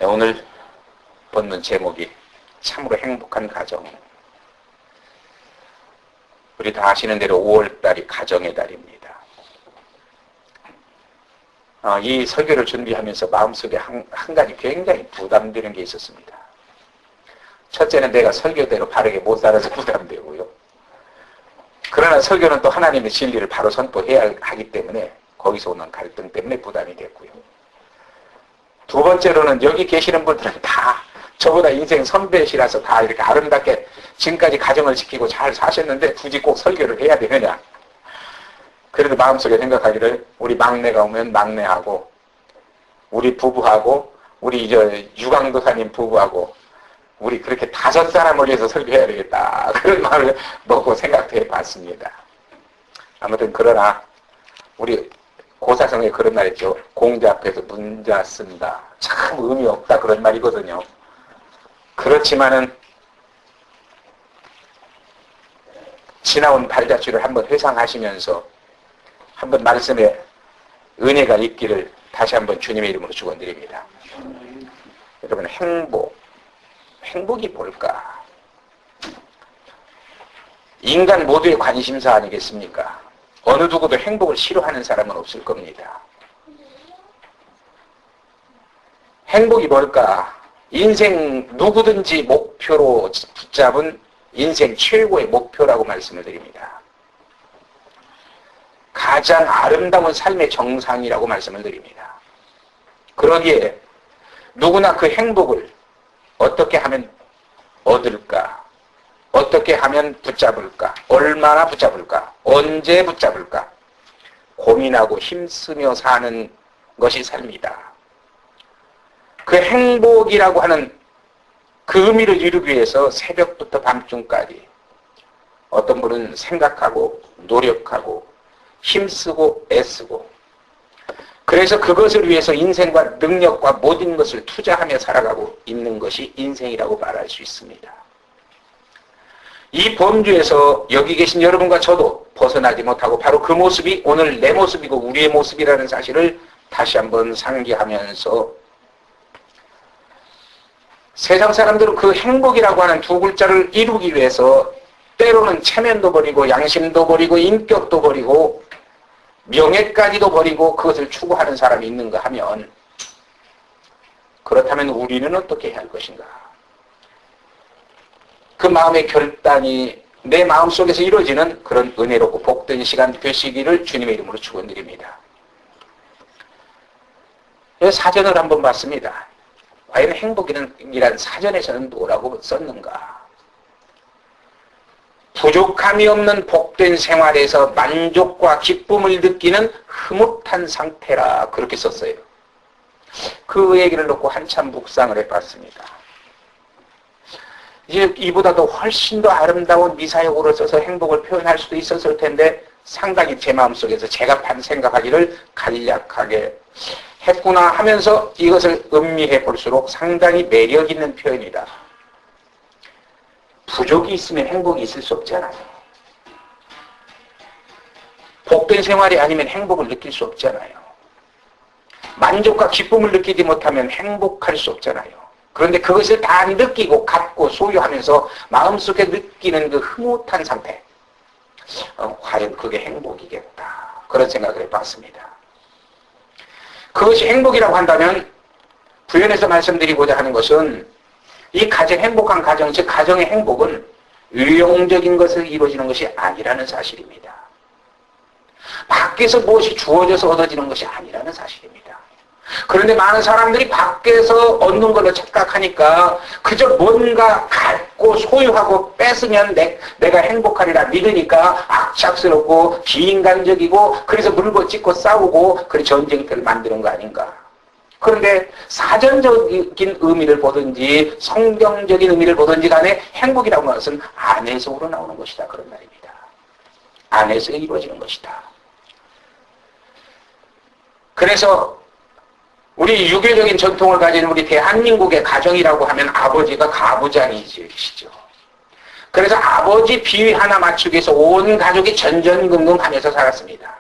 오늘 본문 제목이 참으로 행복한 가정. 우리 다 아시는 대로 5월달이 가정의 달입니다. 이 설교를 준비하면서 마음속에 한 가지 굉장히 부담되는 게 있었습니다. 첫째는 내가 설교대로 바르게 못 살아서 부담되고요. 그러나 설교는 또 하나님의 진리를 바로 선포해야 하기 때문에 거기서 오는 갈등 때문에 부담이 됐고요. 두 번째로는 여기 계시는 분들은 다 저보다 인생 선배시라서 다 이렇게 아름답게 지금까지 가정을 지키고 잘 사셨는데 굳이 꼭 설교를 해야 되느냐. 그래도 마음속에 생각하기를 우리 막내가 오면 막내하고 우리 부부하고 우리 유광도사님 부부하고 우리 그렇게 5사람을 위해서 설교해야 되겠다. 그런 마음을 먹고 생각해 봤습니다. 아무튼 그러나 우리 고사성에 그런 말 있죠. 공자 앞에서 문자 쓴다. 참 의미 없다. 그런 말이거든요. 그렇지만은 지나온 발자취를 한번 회상하시면서 한번 말씀에 은혜가 있기를 다시 한번 주님의 이름으로 축원드립니다. 여러분, 행복이 뭘까? 인간 모두의 관심사 아니겠습니까? 어느 누구도 행복을 싫어하는 사람은 없을 겁니다. 행복이 뭘까? 인생 누구든지 목표로 붙잡은 인생 최고의 목표라고 말씀을 드립니다. 가장 아름다운 삶의 정상이라고 말씀을 드립니다. 그러기에 누구나 그 행복을 어떻게 하면 얻을까? 어떻게 하면 붙잡을까? 얼마나 붙잡을까? 언제 붙잡을까? 고민하고 힘쓰며 사는 것이 삶이다. 그 행복이라고 하는 그 의미를 이루기 위해서 새벽부터 밤중까지 어떤 분은 생각하고 노력하고 힘쓰고 애쓰고 그래서 그것을 위해서 인생과 능력과 모든 것을 투자하며 살아가고 있는 것이 인생이라고 말할 수 있습니다. 이 범주에서 여기 계신 여러분과 저도 벗어나지 못하고 바로 그 모습이 오늘 내 모습이고 우리의 모습이라는 사실을 다시 한번 상기하면서 세상 사람들은 그 행복이라고 하는 두 글자를 이루기 위해서 때로는 체면도 버리고 양심도 버리고 인격도 버리고 명예까지도 버리고 그것을 추구하는 사람이 있는가 하면 그렇다면 우리는 어떻게 해야 할 것인가? 그 마음의 결단이 내 마음속에서 이루어지는 그런 은혜롭고 복된 시간 되시기를 주님의 이름으로 축원드립니다. 사전을 한번 봤습니다. 과연 행복이란 사전에서는 뭐라고 썼는가? 부족함이 없는 복된 생활에서 만족과 기쁨을 느끼는 흐뭇한 상태라 그렇게 썼어요. 그 얘기를 놓고 한참 묵상을 해봤습니다. 이제 이보다도 훨씬 더 아름다운 미사역으로 써서 행복을 표현할 수도 있었을 텐데 상당히 제 마음속에서 제가 생각하기를 간략하게 했구나 하면서 이것을 음미해 볼수록 상당히 매력 있는 표현이다. 부족이 있으면 행복이 있을 수 없잖아요. 복된 생활이 아니면 행복을 느낄 수 없잖아요. 만족과 기쁨을 느끼지 못하면 행복할 수 없잖아요. 그런데 그것을 다 느끼고 갖고 소유하면서 마음속에 느끼는 그 흐뭇한 상태, 과연 그게 행복이겠다. 그런 생각을 해봤습니다. 그것이 행복이라고 한다면 부연해서 말씀드리고자 하는 것은 이 행복한 가정, 즉 가정의 행복은 의용적인 것을 이루어지는 것이 아니라는 사실입니다. 밖에서 무엇이 주어져서 얻어지는 것이 아니라는 사실입니다. 그런데 많은 사람들이 밖에서 얻는 걸로 착각하니까 그저 뭔가 갖고 소유하고 뺏으면 내가 행복하리라 믿으니까 악착스럽고 비인간적이고 그래서 물고 찢고 싸우고 그런 전쟁터를 만드는 거 아닌가. 그런데 사전적인 의미를 보든지 성경적인 의미를 보든지 간에 행복이라고 하는 것은 안에서 우러나오는 것이다. 그런 말입니다. 안에서 이루어지는 것이다. 그래서 우리 유교적인 전통을 가진 우리 대한민국의 가정이라고 하면 아버지가 가부장이시죠. 그래서 아버지 비위 하나 맞추기 위해서 온 가족이 전전긍긍하면서 살았습니다.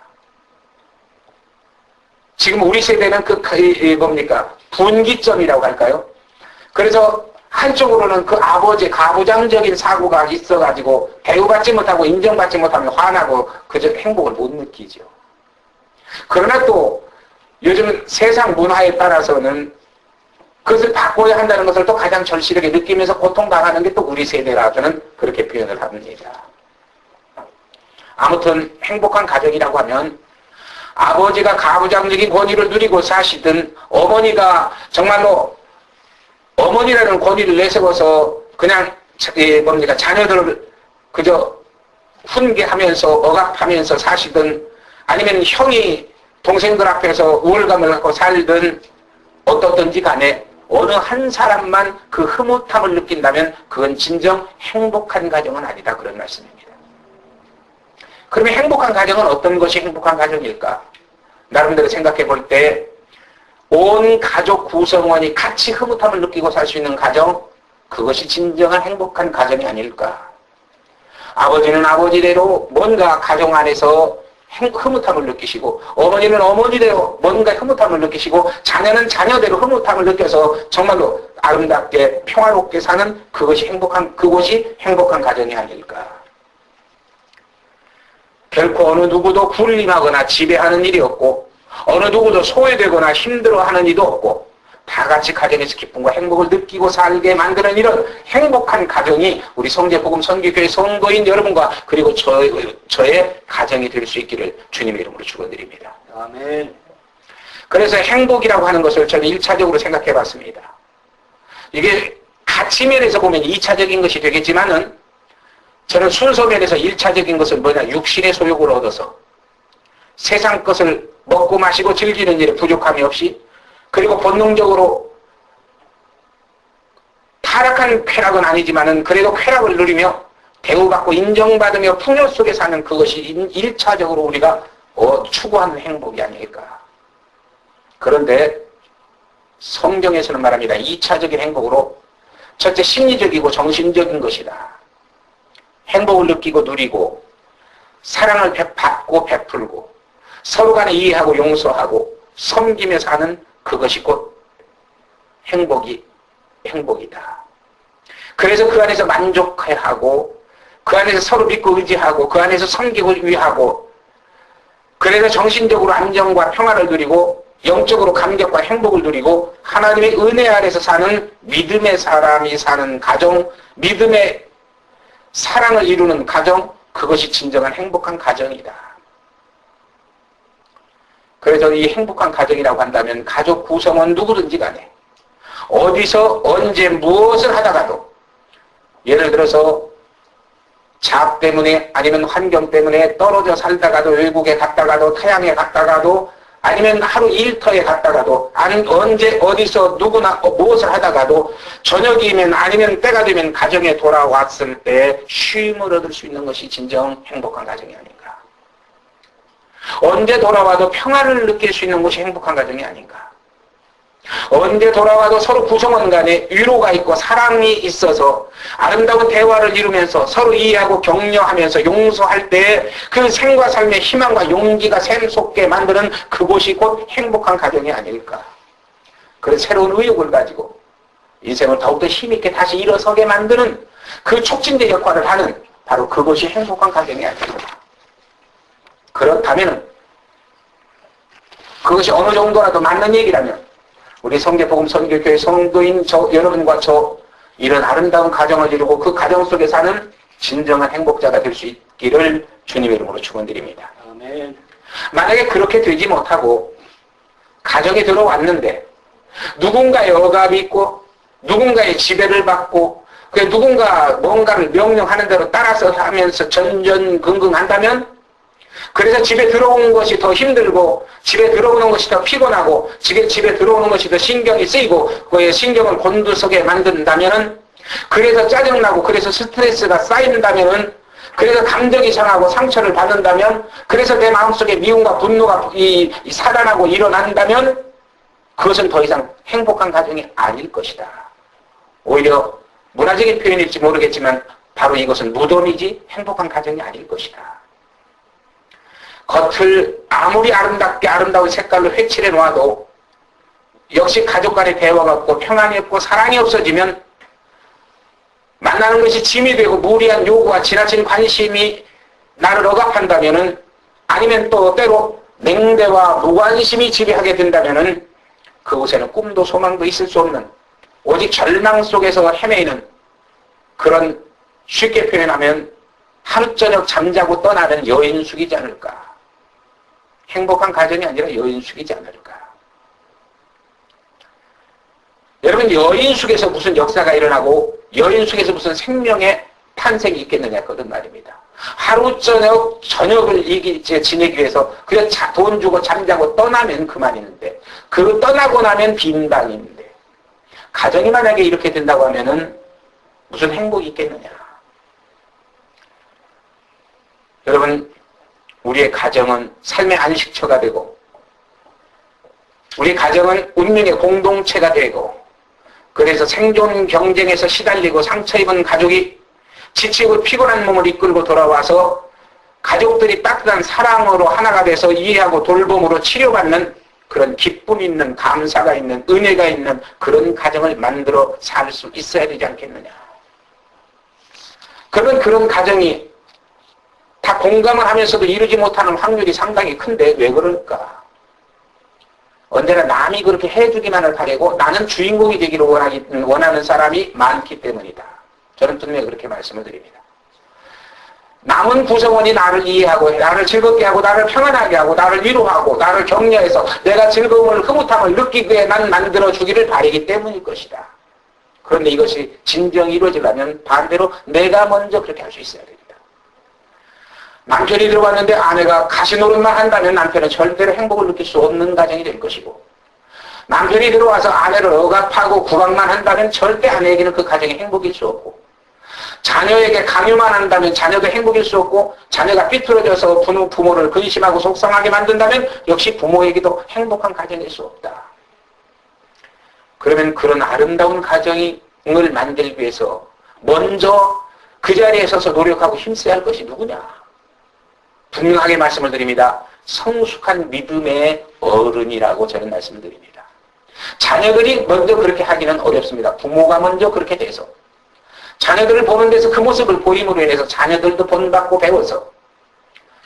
지금 우리 세대는 뭡니까? 분기점이라고 할까요? 그래서 한쪽으로는 그 아버지의 가부장적인 사고가 있어가지고 대우받지 못하고 인정받지 못하면 화나고 그저 행복을 못 느끼죠. 그러나 또 요즘 세상 문화에 따라서는 그것을 바꿔야 한다는 것을 또 가장 절실하게 느끼면서 고통당하는 게 또 우리 세대라서는 그렇게 표현을 합니다. 아무튼 행복한 가정이라고 하면 아버지가 가부장적인 권위를 누리고 사시든 어머니가 정말로 어머니라는 권위를 내세워서 그냥 자녀들을 그저 훈계하면서 억압하면서 사시든 아니면 형이 동생들 앞에서 우월감을 갖고 살든 어떻든지 간에 어느 한 사람만 그 흐뭇함을 느낀다면 그건 진정 행복한 가정은 아니다, 그런 말씀입니다. 그러면 행복한 가정은 어떤 것이 행복한 가정일까? 나름대로 생각해 볼 때 온 가족 구성원이 같이 흐뭇함을 느끼고 살 수 있는 가정, 그것이 진정한 행복한 가정이 아닐까? 아버지는 아버지대로 뭔가 가정 안에서 흐뭇함을 느끼시고 어머니는 어머니대로 뭔가 흐뭇함을 느끼시고 자녀는 자녀대로 흐뭇함을 느껴서 정말로 아름답게 평화롭게 사는 그것이 행복한 가정이 아닐까? 결코 어느 누구도 군림하거나 지배하는 일이 없고 어느 누구도 소외되거나 힘들어하는 일도 없고 다 같이 가정에서 기쁨과 행복을 느끼고 살게 만드는 이런 행복한 가정이 우리 성제복음 선교교회 성도인 여러분과 그리고 저의 가정이 될 수 있기를 주님의 이름으로 축원드립니다. 아멘. 그래서 행복이라고 하는 것을 저는 1차적으로 생각해 봤습니다. 이게 가치 면에서 보면 2차적인 것이 되겠지만은 저는 순서 면에서 1차적인 것은 뭐냐, 육신의 소욕을 얻어서 세상 것을 먹고 마시고 즐기는 일에 부족함이 없이 그리고 본능적으로 타락한 쾌락은 아니지만은 그래도 쾌락을 누리며 대우받고 인정받으며 풍요 속에 사는 그것이 1차적으로 우리가 추구하는 행복이 아닐까. 그런데 성경에서는 말합니다. 2차적인 행복으로 첫째 심리적이고 정신적인 것이다. 행복을 느끼고 누리고 사랑을 받고 베풀고 서로 간에 이해하고 용서하고 섬기며 사는 그것이 곧 행복이다. 그래서 그 안에서 만족해하고 그 안에서 서로 믿고 의지하고 그 안에서 섬기고 위하고 그래서 정신적으로 안정과 평화를 누리고 영적으로 감격과 행복을 누리고 하나님의 은혜 아래서 사는 믿음의 사람이 사는 가정, 믿음의 사랑을 이루는 가정, 그것이 진정한 행복한 가정이다. 그래서 이 행복한 가정이라고 한다면 가족 구성원 누구든지 간에 어디서 언제 무엇을 하다가도 예를 들어서 잡 때문에 아니면 환경 때문에 떨어져 살다가도 외국에 갔다가도 타향에 갔다가도 아니면 하루 일터에 갔다가도 언제 어디서 누구나 무엇을 하다가도 저녁이면 아니면 때가 되면 가정에 돌아왔을 때 쉼을 얻을 수 있는 것이 진정 행복한 가정이 아닌가. 언제 돌아와도 평화를 느낄 수 있는 것이 행복한 가정이 아닌가. 언제 돌아와도 서로 구성원 간에 위로가 있고 사랑이 있어서 아름다운 대화를 이루면서 서로 이해하고 격려하면서 용서할 때 그 생과 삶의 희망과 용기가 샘솟게 만드는 그곳이 곧 행복한 가정이 아닐까. 그래서 새로운 의욕을 가지고 인생을 더욱더 힘있게 다시 일어서게 만드는 그 촉진제 역할을 하는 바로 그것이 행복한 가정이 아닐까. 그렇다면 그것이 어느 정도라도 맞는 얘기라면 우리 성제복음 선교교회 성도인 여러분과 저 이런 아름다운 가정을 이루고 그 가정 속에 사는 진정한 행복자가 될 수 있기를 주님의 이름으로 축원드립니다. 아멘. 만약에 그렇게 되지 못하고 가정에 들어왔는데 누군가의 억압이 있고 누군가의 지배를 받고 누군가 뭔가를 명령하는 대로 따라서 하면서 전전긍긍한다면 그래서 집에 들어오는 것이 더 힘들고 집에 들어오는 것이 더 피곤하고 집에 들어오는 것이 더 신경이 쓰이고 그의 신경을 곤두서게 만든다면 그래서 짜증나고 그래서 스트레스가 쌓인다면 그래서 감정이 상하고 상처를 받는다면 그래서 내 마음속에 미움과 분노가 살아나고 일어난다면 그것은 더 이상 행복한 가정이 아닐 것이다. 오히려 문화적인 표현일지 모르겠지만 바로 이것은 무덤이지 행복한 가정이 아닐 것이다. 겉을 아무리 아름다운 색깔로 회칠해 놓아도 역시 가족 간의 대화가 없고 평안이 없고 사랑이 없어지면 만나는 것이 짐이 되고 무리한 요구와 지나친 관심이 나를 억압한다면은, 아니면 또 때로 냉대와 무관심이 지배하게 된다면은 그곳에는 꿈도 소망도 있을 수 없는 오직 절망 속에서 헤매이는, 그런 쉽게 표현하면 하루 저녁 잠자고 떠나는 여인숙이지 않을까. 행복한 가정이 아니라 여인숙이지 않을까. 여러분, 여인숙에서 무슨 역사가 일어나고 여인숙에서 무슨 생명의 탄생이 있겠느냐 거든 말입니다. 하루 저녁을 지내기 위해서 그냥 돈 주고 잠자고 떠나면 그만이는데, 그 떠나고 나면 빈방인데, 가정이 만약에 이렇게 된다고 하면은 무슨 행복이 있겠느냐. 여러분, 우리의 가정은 삶의 안식처가 되고, 우리 가정은 운명의 공동체가 되고, 그래서 생존 경쟁에서 시달리고 상처 입은 가족이 지치고 피곤한 몸을 이끌고 돌아와서 가족들이 따뜻한 사랑으로 하나가 돼서 이해하고 돌봄으로 치료받는 그런 기쁨 있는, 감사가 있는, 은혜가 있는 그런 가정을 만들어 살 수 있어야 되지 않겠느냐. 그러면 그런 가정이 다 공감을 하면서도 이루지 못하는 확률이 상당히 큰데 왜 그럴까? 언제나 남이 그렇게 해주기만을 바라고 나는 주인공이 되기를 원하는 사람이 많기 때문이다. 저는 분명히 그렇게 말씀을 드립니다. 남은 구성원이 나를 이해하고 나를 즐겁게 하고 나를 평안하게 하고 나를 위로하고 나를 격려해서 내가 즐거움을 흐뭇함을 느끼게 난 만들어주기를 바라기 때문일 것이다. 그런데 이것이 진정 이루어지려면 반대로 내가 먼저 그렇게 할 수 있어야 됩니다. 남편이 들어왔는데 아내가 가시노릇만 한다면 남편은 절대로 행복을 느낄 수 없는 가정이 될 것이고, 남편이 들어와서 아내를 억압하고 구박만 한다면 절대 아내에게는 그 가정이 행복일 수 없고, 자녀에게 강요만 한다면 자녀도 행복일 수 없고, 자녀가 삐뚤어져서 부모를 근심하고 속상하게 만든다면 역시 부모에게도 행복한 가정일 수 없다. 그러면 그런 아름다운 가정을 만들기 위해서 먼저 그 자리에 서서 노력하고 힘써야 할 것이 누구냐? 분명하게 말씀을 드립니다. 성숙한 믿음의 어른이라고 저는 말씀을 드립니다. 자녀들이 먼저 그렇게 하기는 어렵습니다. 부모가 먼저 그렇게 돼서 자녀들을 보는 데서 그 모습을 보임으로 인해서 자녀들도 본받고 배워서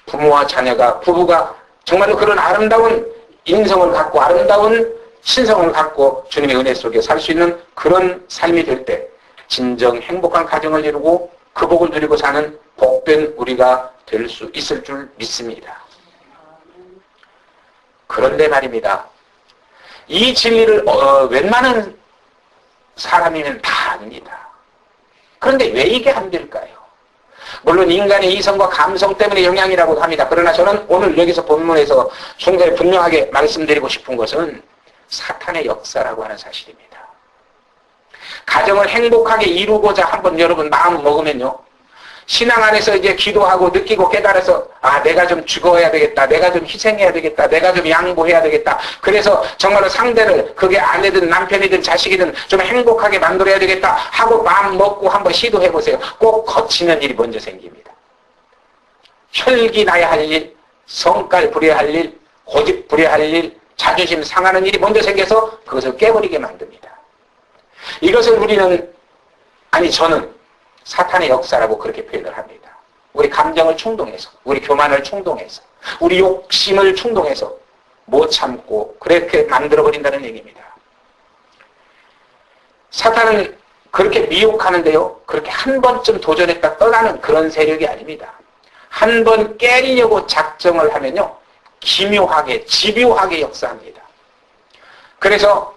부모와 자녀가, 부부가 정말로 그런 아름다운 인성을 갖고 아름다운 신성을 갖고 주님의 은혜 속에 살 수 있는 그런 삶이 될 때 진정 행복한 가정을 이루고 그 복을 누리고 사는 복된 우리가 될 수 있을 줄 믿습니다. 그런데 말입니다. 이 진리를 웬만한 사람이면 다 압니다. 그런데 왜 이게 안 될까요? 물론 인간의 이성과 감성 때문에 영향이라고 합니다. 그러나 저는 오늘 여기서 본문에서 순간에 분명하게 말씀드리고 싶은 것은 사탄의 역사라고 하는 사실입니다. 가정을 행복하게 이루고자 한번 여러분 마음 먹으면요, 신앙 안에서 이제 기도하고 느끼고 깨달아서 내가 좀 죽어야 되겠다, 내가 좀 희생해야 되겠다, 내가 좀 양보해야 되겠다, 그래서 정말로 상대를 그게 아내든 남편이든 자식이든 좀 행복하게 만들어야 되겠다 하고 마음 먹고 한번 시도해 보세요. 꼭 거치는 일이 먼저 생깁니다. 혈기 나야 할 일, 성깔 부려야 할 일, 고집 부려야 할 일, 자존심 상하는 일이 먼저 생겨서 그것을 깨버리게 만듭니다. 이것을 저는 사탄의 역사라고 그렇게 표현을 합니다. 우리 감정을 충동해서, 우리 교만을 충동해서, 우리 욕심을 충동해서 못 참고 그렇게 만들어버린다는 얘기입니다. 사탄은 그렇게 미혹하는데요, 그렇게 한 번쯤 도전했다 떠나는 그런 세력이 아닙니다. 한 번 깨려고 작정을 하면요, 기묘하게, 집요하게 역사합니다. 그래서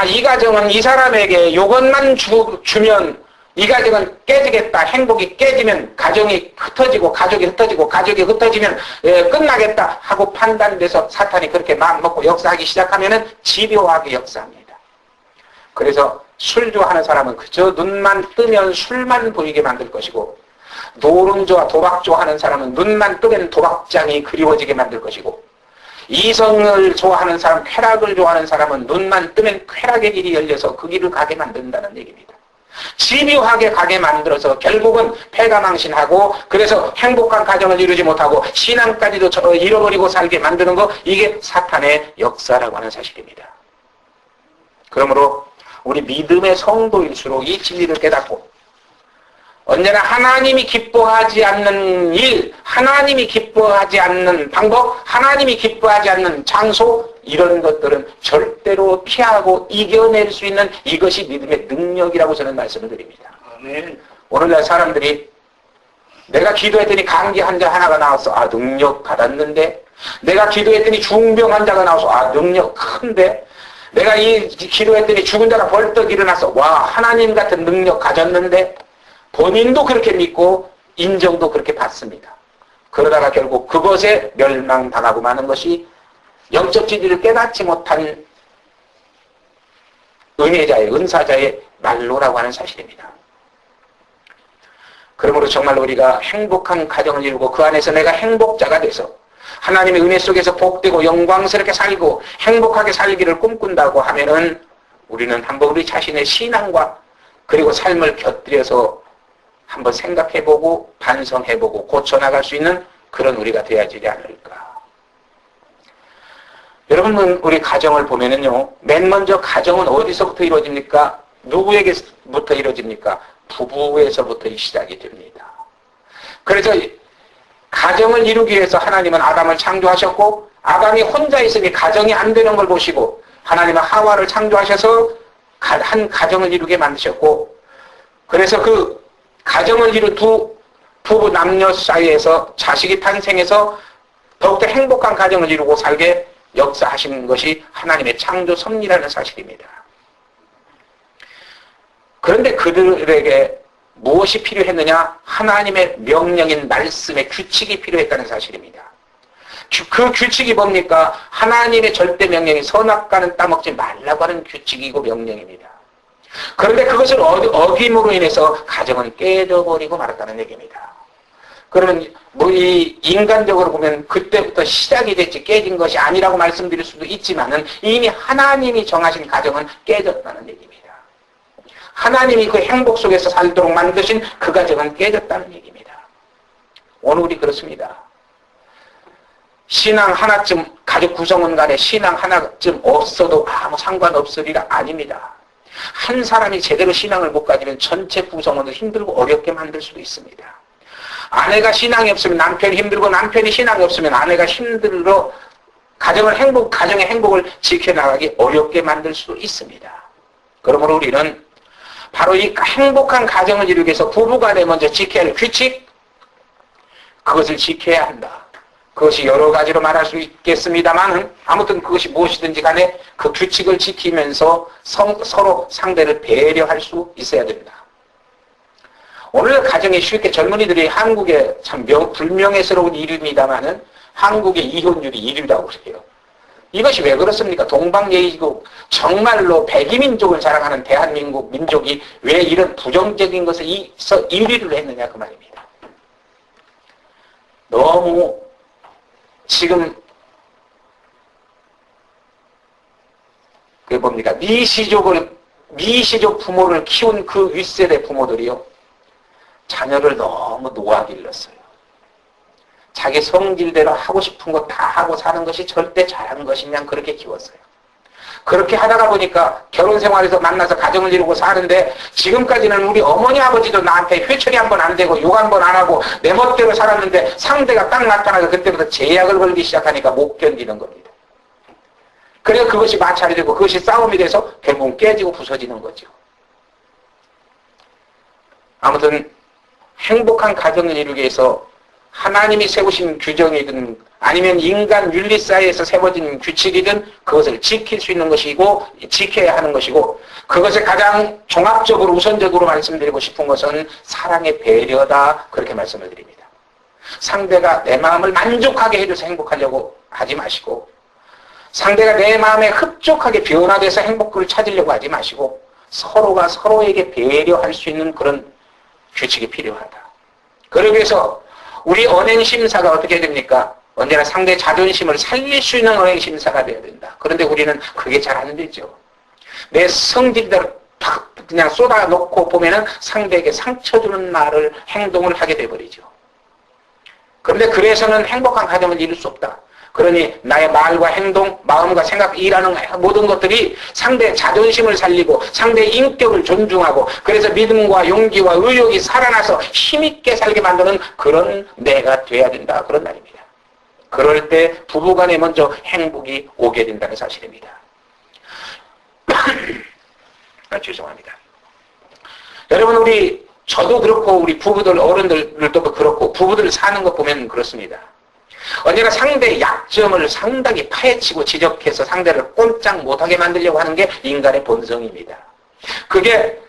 이 가정은 이 사람에게 요것만 주면 이 가정은 깨지겠다, 행복이 깨지면 가정이 흩어지고 가족이 흩어지고 가족이 흩어지면 끝나겠다 하고 판단돼서 사탄이 그렇게 마음먹고 역사하기 시작하면은 집요하게 역사합니다. 그래서 술 좋아하는 사람은 그저 눈만 뜨면 술만 보이게 만들 것이고, 노름조와 도박 좋아하는 사람은 눈만 뜨면 도박장이 그리워지게 만들 것이고, 이성을 좋아하는 사람, 쾌락을 좋아하는 사람은 눈만 뜨면 쾌락의 길이 열려서 그 길을 가게 만든다는 얘기입니다. 집요하게 가게 만들어서 결국은 패가망신하고, 그래서 행복한 가정을 이루지 못하고 신앙까지도 잃어버리고 살게 만드는 거, 이게 사탄의 역사라고 하는 사실입니다. 그러므로 우리 믿음의 성도일수록 이 진리를 깨닫고 언제나 하나님이 기뻐하지 않는 일, 하나님이 기뻐하지 않는 방법, 하나님이 기뻐하지 않는 장소, 이런 것들은 절대로 피하고 이겨낼 수 있는 이것이 믿음의 능력이라고 저는 말씀을 드립니다. 아멘. 오늘날 사람들이 내가 기도했더니 감기 환자 하나가 나왔어. 아, 능력 받았는데. 내가 기도했더니 중병 환자가 나와서 아, 능력 큰데. 내가 이 기도했더니 죽은 자가 벌떡 일어나서 와, 하나님 같은 능력 가졌는데. 본인도 그렇게 믿고 인정도 그렇게 받습니다. 그러다가 결국 그것에 멸망당하고 마는 것이 영적 진리를 깨닫지 못한 은혜자의, 은사자의 말로라고 하는 사실입니다. 그러므로 정말 우리가 행복한 가정을 이루고 그 안에서 내가 행복자가 돼서 하나님의 은혜 속에서 복되고 영광스럽게 살고 행복하게 살기를 꿈꾼다고 하면은 우리는 한번 우리 자신의 신앙과 그리고 삶을 곁들여서 한번 생각해보고 반성해보고 고쳐나갈 수 있는 그런 우리가 되어야지 않을까. 여러분, 우리 가정을 보면은요, 맨 먼저 가정은 어디서부터 이루어집니까? 누구에게부터 이루어집니까? 부부에서부터 시작이 됩니다. 그래서 가정을 이루기 위해서 하나님은 아담을 창조하셨고 아담이 혼자 있으니 가정이 안 되는 걸 보시고 하나님은 하와를 창조하셔서 한 가정을 이루게 만드셨고 그래서 그 가정을 이룬 두 부부 남녀 사이에서 자식이 탄생해서 더욱더 행복한 가정을 이루고 살게 역사하시는 것이 하나님의 창조 섭리라는 사실입니다. 그런데 그들에게 무엇이 필요했느냐? 하나님의 명령인 말씀의 규칙이 필요했다는 사실입니다. 그 규칙이 뭡니까? 하나님의 절대 명령이 선악과는 따먹지 말라고 하는 규칙이고 명령입니다. 그런데 그것을 어김으로 인해서 가정은 깨져버리고 말았다는 얘기입니다. 그러면 뭐 이 인간적으로 보면 그때부터 시작이 됐지 깨진 것이 아니라고 말씀드릴 수도 있지만은 이미 하나님이 정하신 가정은 깨졌다는 얘기입니다. 하나님이 그 행복 속에서 살도록 만드신 그 가정은 깨졌다는 얘기입니다. 오늘 우리 그렇습니다. 신앙 하나쯤, 가족 구성원 간에 신앙 하나쯤 없어도 아무 상관없으리라 아닙니다. 한 사람이 제대로 신앙을 못 가지면 전체 구성원을 힘들고 어렵게 만들 수도 있습니다. 아내가 신앙이 없으면 남편이 힘들고 남편이 신앙이 없으면 아내가 힘들어 가정의 행복을 지켜나가기 어렵게 만들 수도 있습니다. 그러므로 우리는 바로 이 행복한 가정을 이루기 위해서 부부간에 먼저 지켜야 할 규칙, 그것을 지켜야 한다. 그것이 여러 가지로 말할 수 있겠습니다만 아무튼 그것이 무엇이든지 간에 그 규칙을 지키면서 서로 상대를 배려할 수 있어야 됩니다. 오늘 가정이 쉽게 젊은이들이 한국에 참 불명예스러운 이름이다마는 한국의 이혼율이 1위라고 그래요. 이것이 왜 그렇습니까? 동방예의국 정말로 백이민족을 자랑하는 대한민국 민족이 왜 이런 부정적인 것을 1위를 했느냐 그 말입니다. 너무 지금 그게 뭡니까? 미시족 부모를 키운 그 윗세대 부모들이요. 자녀를 너무 노하게 일렀어요. 자기 성질대로 하고 싶은 거 다 하고 사는 것이 절대 잘한 것이냐 그렇게 키웠어요. 그렇게 하다가 보니까 결혼 생활에서 만나서 가정을 이루고 사는데 지금까지는 우리 어머니 아버지도 나한테 회초리 한 번 안 되고 욕 한 번 안 하고 내 멋대로 살았는데 상대가 딱 나타나서 그때부터 제약을 걸기 시작하니까 못 견디는 겁니다. 그래서 그것이 마찰이 되고 그것이 싸움이 돼서 결국은 깨지고 부서지는 거죠. 아무튼 행복한 가정을 이루기 위해서 하나님이 세우신 규정이든 아니면 인간 윤리 사이에서 세워진 규칙이든 그것을 지킬 수 있는 것이고 지켜야 하는 것이고 그것을 가장 종합적으로 우선적으로 말씀드리고 싶은 것은 사랑의 배려다 그렇게 말씀을 드립니다. 상대가 내 마음을 만족하게 해줘서 행복하려고 하지 마시고 상대가 내 마음에 흡족하게 변화돼서 행복을 찾으려고 하지 마시고 서로가 서로에게 배려할 수 있는 그런 규칙이 필요하다. 그러기 위해서 우리 언행심사가 어떻게 됩니까? 언제나 상대의 자존심을 살릴 수 있는 언행심사가 되어야 된다. 그런데 우리는 그게 잘 안 되죠. 내 성질대로 탁 그냥 쏟아놓고 보면은 상대에게 상처 주는 말을, 행동을 하게 돼버리죠. 그런데 그래서는 행복한 가정을 이룰 수 없다. 그러니 나의 말과 행동, 마음과 생각, 일하는 모든 것들이 상대의 자존심을 살리고 상대의 인격을 존중하고 그래서 믿음과 용기와 의욕이 살아나서 힘있게 살게 만드는 그런 내가 돼야 된다. 그런 말입니다. 그럴 때 부부간에 먼저 행복이 오게 된다는 사실입니다. 죄송합니다. 여러분 저도 그렇고 우리 부부들 어른들도 그렇고 부부들 사는 것 보면 그렇습니다. 언제나 상대의 약점을 상당히 파헤치고 지적해서 상대를 꼼짝 못하게 만들려고 하는 게 인간의 본성입니다. 그게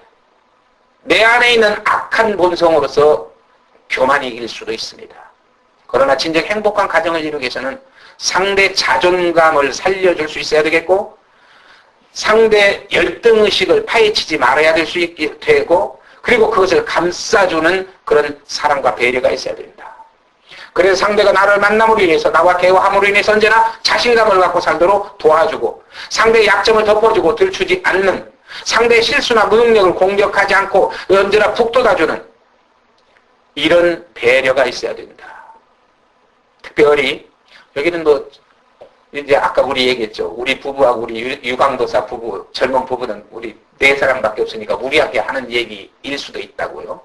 내 안에 있는 악한 본성으로서 교만이길 수도 있습니다. 그러나 진정 행복한 가정을 이루기 위해서는 상대 자존감을 살려줄 수 있어야 되겠고 상대 열등의식을 파헤치지 말아야 될 수 있게 되고 그리고 그것을 감싸주는 그런 사랑과 배려가 있어야 된다. 그래서 상대가 나를 만남으로 인해서 나와 대화함으로 인해서 언제나 자신감을 갖고 살도록 도와주고 상대의 약점을 덮어주고 들추지 않는 상대의 실수나 무능력을 공격하지 않고 언제나 북돋아주는 이런 배려가 있어야 된다. 특별히 여기는 이제 아까 우리 얘기했죠. 우리 부부하고 우리 유광도사 부부, 젊은 부부는 우리 4사람밖에 없으니까 무리하게 하는 얘기일 수도 있다고요.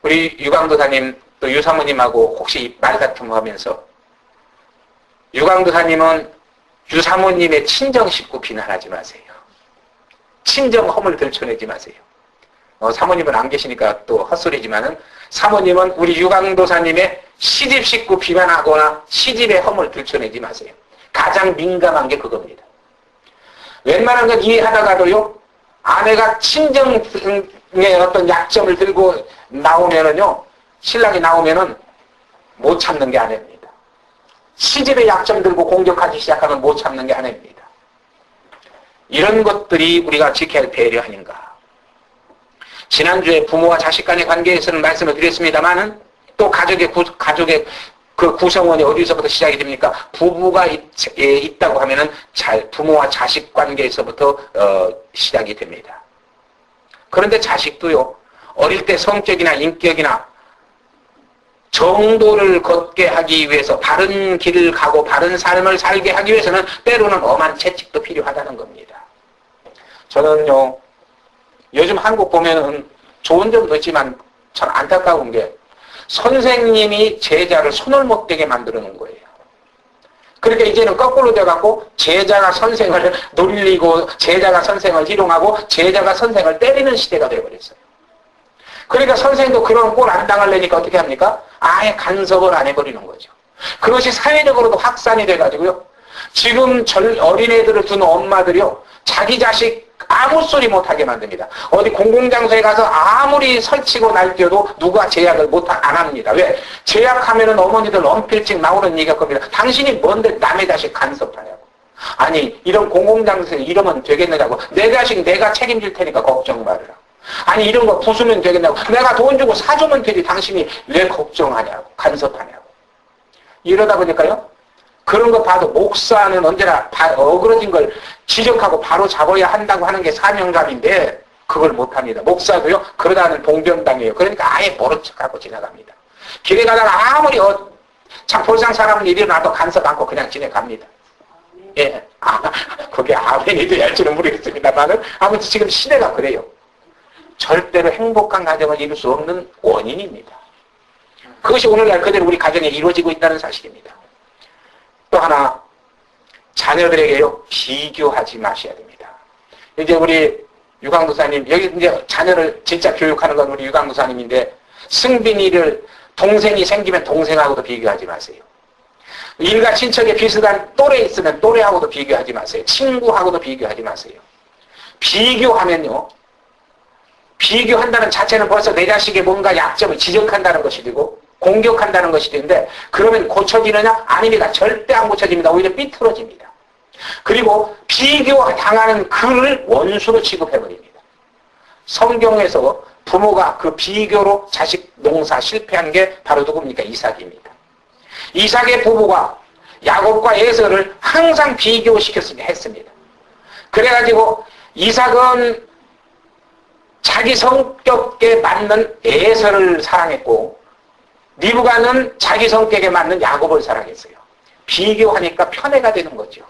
우리 유광도사님 또 유사모님하고 혹시 말다툼 하면서 유광도사님은 유사모님의 친정 식구 비난하지 마세요. 친정 허물 들춰내지 마세요. 사모님은 안 계시니까 또 헛소리지만은 사모님은 우리 유광도사님의 시집 식구 비난하거나 시집의 허물 들춰내지 마세요. 가장 민감한 게 그겁니다. 웬만한 건 이해하다가도요, 아내가 친정의 어떤 약점을 들고 나오면은요, 신랑이 나오면은 못 참는 게 아내입니다. 시집의 약점 들고 공격하기 시작하면 못 참는 게 아내입니다. 이런 것들이 우리가 지켜야 할 배려 아닌가. 지난주에 부모와 자식 간의 관계에서는 말씀을 드렸습니다만은 또 가족의 그 구성원이 어디서부터 시작이 됩니까? 부부가 있다고 하면은 부모와 자식 관계에서부터 시작이 됩니다. 그런데 자식도요, 어릴 때 성격이나 인격이나 정도를 걷게 하기 위해서 바른 길을 가고 바른 삶을 살게 하기 위해서는 때로는 엄한 채찍도 필요하다는 겁니다. 저는요, 요즘 한국 보면은 좋은 점도 있지만 참 안타까운 게 선생님이 제자를 손을 못 대게 만들어 놓은 거예요. 그러니까 이제는 거꾸로 돼갖고 제자가 선생을 놀리고 제자가 선생을 희롱하고 제자가 선생을 때리는 시대가 되어버렸어요. 그러니까 선생도 그런 꼴 안 당하려니까 어떻게 합니까? 아예 간섭을 안 해버리는 거죠. 그것이 사회적으로도 확산이 돼가지고요. 지금 어린애들을 둔 엄마들이요. 자기 자식 아무 소리 못하게 만듭니다. 어디 공공장소에 가서 아무리 설치고 날뛰어도 누가 제약을 안 합니다. 왜? 제약하면은 어머니들 언필증 나오는 얘기가 겁니다. 당신이 뭔데 남의 자식 간섭하냐고. 아니, 이런 공공장소에 이러면 되겠느냐고. 내 자식 내가 책임질 테니까 걱정 말으라고. 아니, 이런 거 부수면 되겠냐고. 내가 돈 주고 사주면 되지. 당신이 왜 걱정하냐고. 간섭하냐고. 이러다 보니까요. 그런 거 봐도 목사는 언제나 어그러진 걸 지적하고 바로 잡아야 한다고 하는 게 사명감인데 그걸 못합니다. 목사도요. 그러다는 봉변당해요. 그러니까 아예 모른 척하고 지나갑니다. 길에 가다가 아무리 참 볼상 사람은 일어나도 간섭 않고 그냥 지나갑니다. 예, 그게 아멘이 될지는 모르겠습니다만은 아무튼 지금 시대가 그래요. 절대로 행복한 가정을 이룰 수 없는 원인입니다. 그것이 오늘날 그대로 우리 가정에 이루어지고 있다는 사실입니다. 또 하나, 자녀들에게요, 비교하지 마셔야 됩니다. 이제 우리 유광도사님, 여기 이제 자녀를 진짜 교육하는 건 우리 유광도사님인데, 승빈이를 동생이 생기면 동생하고도 비교하지 마세요. 일가 친척에 비슷한 또래 있으면 또래하고도 비교하지 마세요. 친구하고도 비교하지 마세요. 비교하면요, 비교한다는 자체는 벌써 내 자식의 뭔가 약점을 지적한다는 것이 되고 공격한다는 것이 되는데 그러면 고쳐지느냐? 아닙니다. 절대 안 고쳐집니다. 오히려 삐뚤어집니다. 그리고 비교당하는 그를 원수로 취급해버립니다. 성경에서 부모가 그 비교로 자식 농사 실패한 게 바로 누굽니까? 이삭입니다. 이삭의 부부가 야곱과 에서를 항상 비교했습니다. 그래가지고 이삭은 자기 성격에 맞는 에서를 사랑했고 리브가는 자기 성격에 맞는 야곱을 사랑했어요. 비교하니까 편애가 되는 거죠.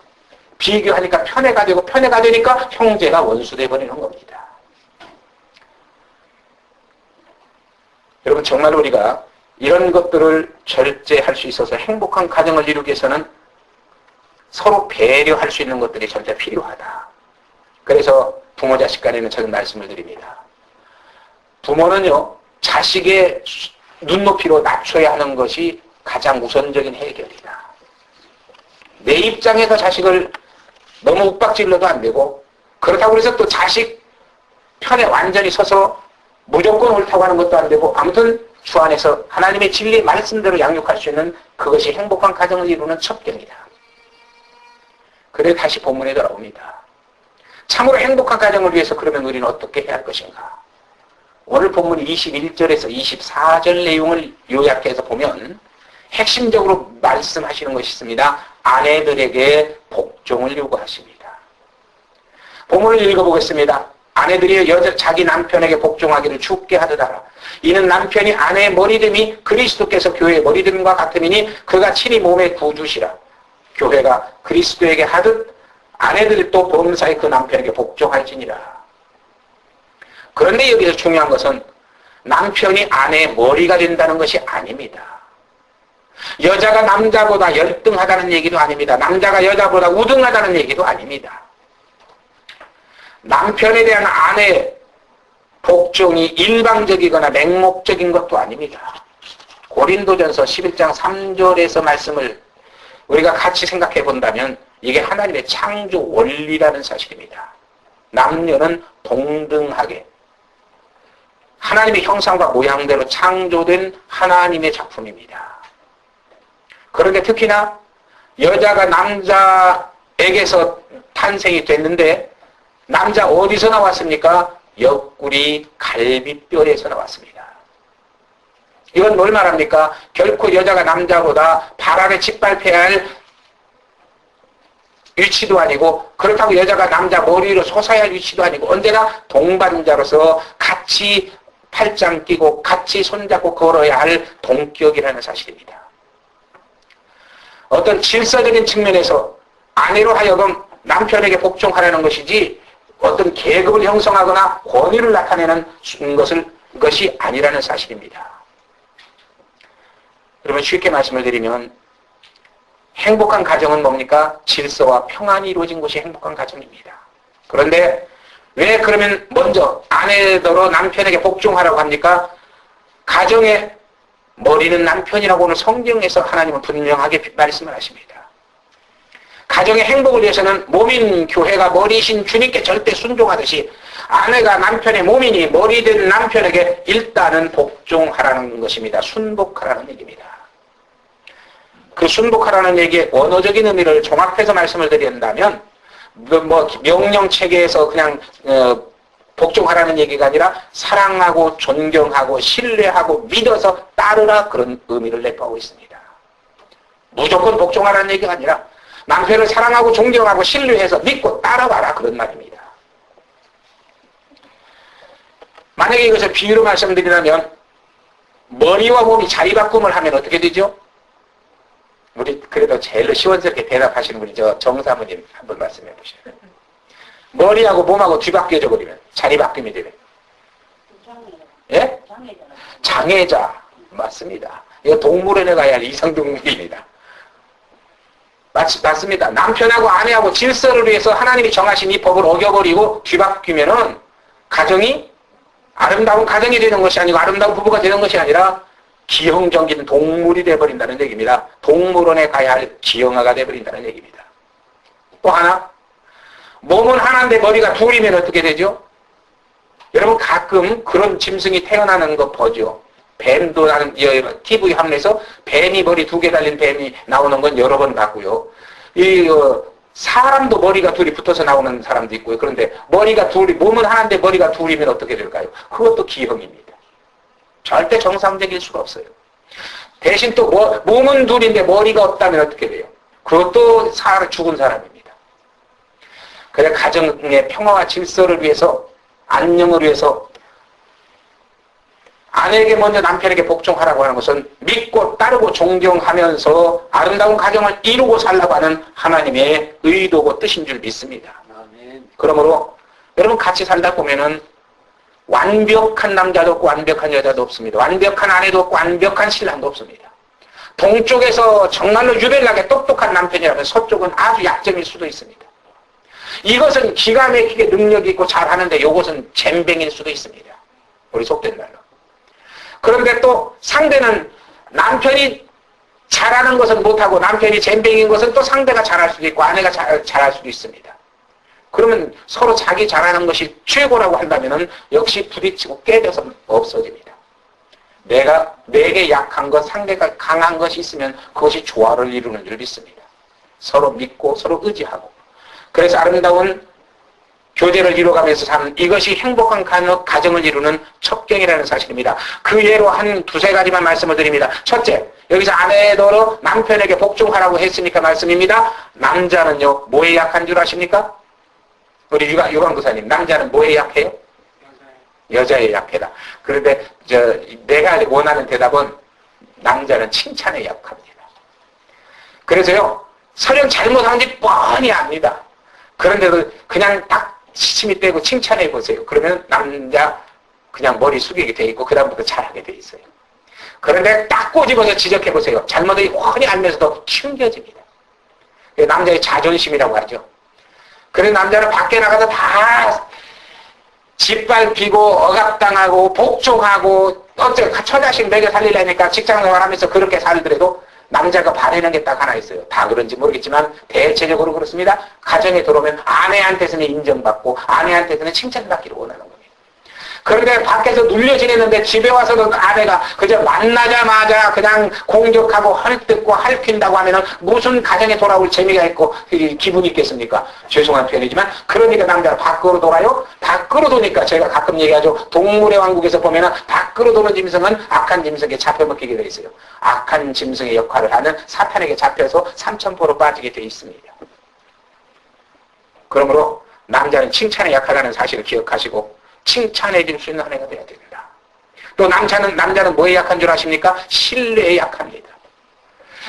비교하니까 편애가 되고 편애가 되니까 형제가 원수돼 버리는 겁니다. 여러분 정말 우리가 이런 것들을 절제할 수 있어서 행복한 가정을 이루기 위해서는 서로 배려할 수 있는 것들이 절대 필요하다. 그래서 부모 자식 간에는 저는 말씀을 드립니다. 부모는요 자식의 눈높이로 낮춰야 하는 것이 가장 우선적인 해결이다. 내 입장에서 자식을 너무 윽박질러도 안 되고 그렇다고 해서 또 자식 편에 완전히 서서 무조건 옳다고 하는 것도 안 되고 아무튼 주 안에서 하나님의 진리의 말씀대로 양육할 수 있는 그것이 행복한 가정을 이루는 첩경이다. 그래 다시 본문에 돌아옵니다. 참으로 행복한 가정을 위해서 그러면 우리는 어떻게 해야 할 것인가? 오늘 본문 21절에서 24절 내용을 요약해서 보면 핵심적으로 말씀하시는 것이 있습니다. 아내들에게 복종을 요구하십니다. 본문을 읽어보겠습니다. 아내들이 자기 남편에게 복종하기를 주께 하듯하라. 이는 남편이 아내의 머리됨이 그리스도께서 교회의 머리됨과 같음이니 그가 친히 몸의 구주시라. 교회가 그리스도에게 하듯 아내들이 또 범사에 그 남편에게 복종할지니라. 그런데 여기서 중요한 것은 남편이 아내의 머리가 된다는 것이 아닙니다. 여자가 남자보다 열등하다는 얘기도 아닙니다. 남자가 여자보다 우등하다는 얘기도 아닙니다. 남편에 대한 아내의 복종이 일방적이거나 맹목적인 것도 아닙니다. 고린도전서 11장 3절에서 말씀을 우리가 같이 생각해 본다면 이게 하나님의 창조 원리라는 사실입니다. 남녀는 동등하게 하나님의 형상과 모양대로 창조된 하나님의 작품입니다. 그런데 특히나 여자가 남자에게서 탄생이 됐는데 남자 어디서 나왔습니까? 옆구리 갈비뼈에서 나왔습니다. 이건 뭘 말합니까? 결코 여자가 남자보다 발 아래 짓밟혀야 할 위치도 아니고 그렇다고 여자가 남자 머리로 솟아야 할 위치도 아니고 언제나 동반자로서 같이 팔짱 끼고 같이 손잡고 걸어야 할 동격이라는 사실입니다. 어떤 질서적인 측면에서 아내로 하여금 남편에게 복종하라는 것이지 어떤 계급을 형성하거나 권위를 나타내는 것이 아니라는 사실입니다. 여러분 쉽게 말씀을 드리면 행복한 가정은 뭡니까? 질서와 평안이 이루어진 것이 행복한 가정입니다. 그런데 왜 그러면 먼저 아내더러 남편에게 복종하라고 합니까? 가정의 머리는 남편이라고 오늘 성경에서 하나님은 분명하게 말씀을 하십니다. 가정의 행복을 위해서는 몸인 교회가 머리이신 주님께 절대 순종하듯이 아내가 남편의 몸이니 머리 된 남편에게 일단은 복종하라는 것입니다. 순복하라는 얘기입니다. 그 순복하라는 얘기의 언어적인 의미를 종합해서 말씀을 드린다면 명령체계에서 그냥 복종하라는 얘기가 아니라 사랑하고 존경하고 신뢰하고 믿어서 따르라 그런 의미를 내포하고 있습니다. 무조건 복종하라는 얘기가 아니라 남편을 사랑하고 존경하고 신뢰해서 믿고 따라와라 그런 말입니다. 만약에 이것을 비유로 말씀드리자면 머리와 몸이 자리바꿈을 하면 어떻게 되죠? 우리 그래도 제일 시원스럽게 대답하시는 분이 정사모님 한번 말씀해 보시죠. 머리하고 몸하고 뒤바뀌어져 버리면 자리 바뀜이 되면 예? 장애자 맞습니다. 이거 동물원에 가야 할 이상동물입니다. 맞습니다. 남편하고 아내하고 질서를 위해서 하나님이 정하신 이 법을 어겨버리고 뒤바뀌면은 가정이 아름다운 가정이 되는 것이 아니고 아름다운 부부가 되는 것이 아니라 기형적인 동물이 되어버린다는 얘기입니다. 동물원에 가야 할 기형아가 되어버린다는 얘기입니다. 또 하나 몸은 하나인데 머리가 둘이면 어떻게 되죠? 여러분 가끔 그런 짐승이 태어나는 거 보죠. 뱀도 나는 TV 화면에서 뱀이 머리 2개 달린 뱀이 나오는 건 여러 번 봤고요. 사람도 머리가 둘이 붙어서 나오는 사람도 있고요. 그런데 머리가 둘이 몸은 하나인데 머리가 둘이면 어떻게 될까요? 그것도 기형입니다. 절대 정상적일 수가 없어요. 대신 또 몸은 둘인데 머리가 없다면 어떻게 돼요? 그것도 죽은 사람입니다. 그래 가정의 평화와 질서를 위해서 안녕을 위해서 아내에게 먼저 남편에게 복종하라고 하는 것은 믿고 따르고 존경하면서 아름다운 가정을 이루고 살라고 하는 하나님의 의도고 뜻인 줄 믿습니다. 그러므로 여러분 같이 살다 보면은 완벽한 남자도 없고 완벽한 여자도 없습니다. 완벽한 아내도 없고 완벽한 신랑도 없습니다. 동쪽에서 정말로 유별나게 똑똑한 남편이라면 서쪽은 아주 약점일 수도 있습니다. 이것은 기가 막히게 능력이 있고 잘하는데 이것은 잼뱅일 수도 있습니다. 우리 속된 말로. 그런데 또 상대는 남편이 잘하는 것은 못하고 남편이 잼뱅인 것은 또 상대가 잘할 수도 있고 아내가 잘할 수도 있습니다. 그러면 서로 자기 잘하는 것이 최고라고 한다면 역시 부딪히고 깨져서 없어집니다. 내게 약한 것, 상대가 강한 것이 있으면 그것이 조화를 이루는 줄 믿습니다. 서로 믿고 서로 의지하고. 그래서 아름다운 교제를 이루어가면서 사는 이것이 행복한 가정을 이루는 첩경이라는 사실입니다. 그 예로 한 두세 가지만 말씀을 드립니다. 첫째, 여기서 아내더러 남편에게 복종하라고 했으니까 말씀입니다. 남자는요, 뭐에 약한 줄 아십니까? 우리 유광구사님, 남자는 뭐에 약해요? 여자에 약해라. 그런데 내가 원하는 대답은 남자는 칭찬에 약합니다. 그래서요, 설령 잘못한지 뻔히 압니다. 그런데도 그냥 딱 시침이 떼고 칭찬해 보세요. 그러면 남자 그냥 머리 숙이게 돼 있고 그 다음부터 잘하게 돼 있어요. 그런데 딱 꼬집어서 지적해 보세요. 잘못을 훤히 알면서도 튕겨집니다. 남자의 자존심이라고 하죠. 그래서 남자는 밖에 나가서 다 짓밟히고 억압당하고 복종하고 처자식 먹여 살리려니까 직장생활하면서 그렇게 살더라도 남자가 바라는 게 딱 하나 있어요. 다 그런지 모르겠지만 대체적으로 그렇습니다. 가정에 들어오면 아내한테서는 인정받고 아내한테서는 칭찬받기를 원하는 겁니다. 그런데 밖에서 눌려 지내는데 집에 와서도 아내가 그저 만나자마자 그냥 공격하고 헐뜯고 핥힌다고 하면은 무슨 가정에 돌아올 재미가 있고 기분이 있겠습니까? 죄송한 표현이지만 그러니까 남자가 밖으로 돌아요. 밖으로 도니까 제가 가끔 얘기하죠. 동물의 왕국에서 보면은 밖으로 도는 짐승은 악한 짐승에 잡혀먹히게 돼 있어요. 악한 짐승의 역할을 하는 사탄에게 잡혀서 삼천포로 빠지게 돼 있습니다. 그러므로 남자는 칭찬에 약하다는 사실을 기억하시고 칭찬해 줄 수 있는 아내가 되어야 됩니다. 또 남자는 뭐에 약한 줄 아십니까? 신뢰에 약합니다.